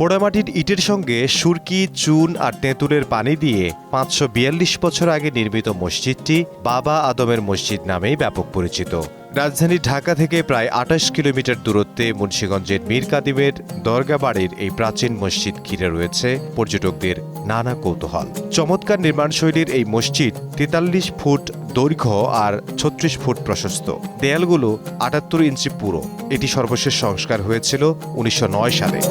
পোড়ামাটির ইটের সঙ্গে সুরকি, চুন আর তেঁতুলের পানি দিয়ে ৫৪২ বছর আগে নির্মিত মসজিদটি বাবা আদমের মসজিদ নামেই ব্যাপক পরিচিত। রাজধানী ঢাকা থেকে প্রায় ২৮ কিলোমিটার দূরত্বে মুন্সিগঞ্জের মীর কাদিমের দরগা বাড়ির এই প্রাচীন মসজিদ ঘিরে রয়েছে পর্যটকদের নানা কৌতূহল। চমৎকার নির্মাণশৈলীর এই মসজিদ ৪৩ ফুট দৈর্ঘ্য আর ৩৬ ফুট প্রশস্ত। দেয়ালগুলো ৭৮ ইঞ্চি পুরো। এটি সর্বশেষ সংস্কার হয়েছিল ১৯০৯ সালে।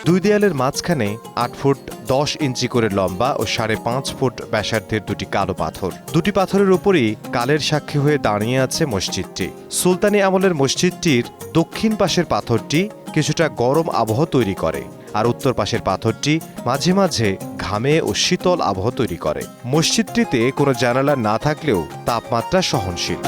দুই দেয়ালের মাঝখানে ৮ ফুট ১০ ইঞ্চি করে লম্বা ও ৫.৫ ফুট ব্যাসার্ধের দুটি কালো পাথর। দুটি পাথরের উপরই কালের সাক্ষী হয়ে দাঁড়িয়ে আছে মসজিদটি। সুলতানি আমলের মসজিদটির দক্ষিণ পাশের পাথরটি কিছুটা গরম আবহ তৈরি করে, আর উত্তর পাশের পাথরটি মাঝে মাঝে ঘামে ও শীতল আবহ তৈরি করে। মসজিদটিতে কোনো জানালা না থাকলেও তাপমাত্রা সহনশীল।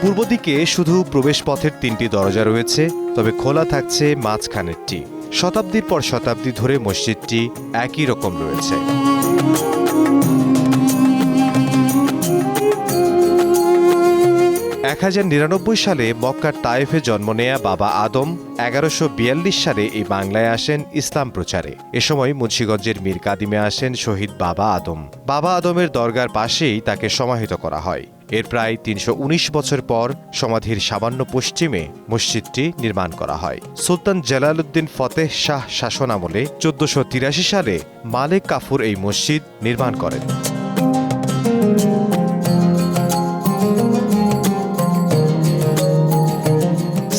পূর্ব দিকে শুধু প্রবেশপথের ৩টি দরজা রয়েছে, তবে খোলা থাকছে মাঝখানেরটি। শতাব্দীর পর শতাব্দী ধরে মসজিদটি একই রকম রয়েছে। ১৯৯৯ সালে মক্কার তায়েফে জন্ম নেয়া বাবা আদম ১১৪২ সালে এই বাংলায় আসেন ইসলাম প্রচারে। এ সময় মুন্সিগঞ্জের মীর কাদিমে আসেন শহীদ বাবা আদম। বাবা আদমের দরগার পাশেই তাকে সমাহিত করা হয়। এর প্রায় ৩১৯ বছর পর সমাধির সামান্য পশ্চিমে মসজিদটি নির্মাণ করা হয়। সুলতান জালালউদ্দিন ফতেহ শাহ শাসন আমলে ১৪৮৩ সালে মালেক কাফুর এই মসজিদ নির্মাণ করেন।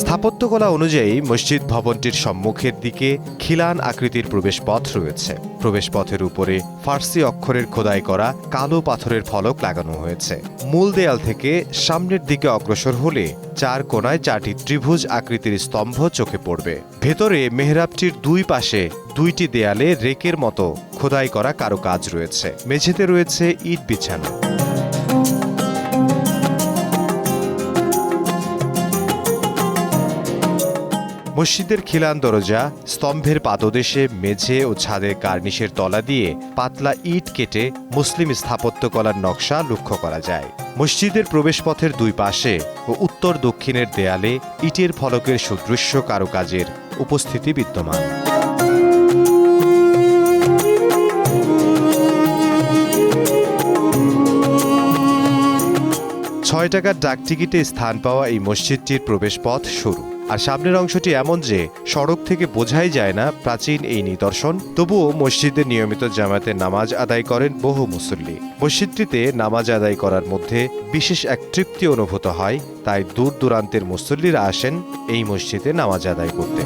স্থাপত্যকলা অনুযায়ী মসজিদ ভবনটির সম্মুখের দিকে খিলান আকৃতির প্রবেশপথ রয়েছে। প্রবেশপথের উপরে ফার্সি অক্ষরের খোদাই করা কালো পাথরের ফলক লাগানো হয়েছে। মূল দেয়াল থেকে সামনের দিকে অগ্রসর হলে ৪ কোণায় ৪টি ত্রিভুজ আকৃতির স্তম্ভ চোখে পড়বে। ভেতরে মেহরাবটির দুই পাশে ২টি দেয়ালে রেকের মতো খোদাই করা কারুকাজ রয়েছে। মেঝেতে রয়েছে ইট বিছানো। মসজিদের খিলান দরজা, স্তম্ভের পাদদেশে মেঝে ও ছাদের কার্নিশের তলা দিয়ে পাতলা ইট কেটে মুসলিম স্থাপত্যকলার নকশা লক্ষ্য করা যায়। মসজিদের প্রবেশপথের দুই পাশে ও উত্তর দক্ষিণের দেয়ালে ইটের ফলকের সুদৃশ্য কারুকাজের উপস্থিতি বিদ্যমান। ৬ টাকার ডাকটিকিটে স্থান পাওয়া এই মসজিদটির প্রবেশপথ সরু, আর সামনের অংশটি এমন যে সড়ক থেকে বোঝাই যায় না প্রাচীন এই নিদর্শন। তবুও মসজিদে নিয়মিত জামাতে নামাজ আদায় করেন বহু মুসল্লি। মসজিদটিতে নামাজ আদায় করার মধ্যে বিশেষ এক তৃপ্তি অনুভূত হয়, তাই দূর দূরান্তের মুসল্লিরা আসেন এই মসজিদে নামাজ আদায় করতে।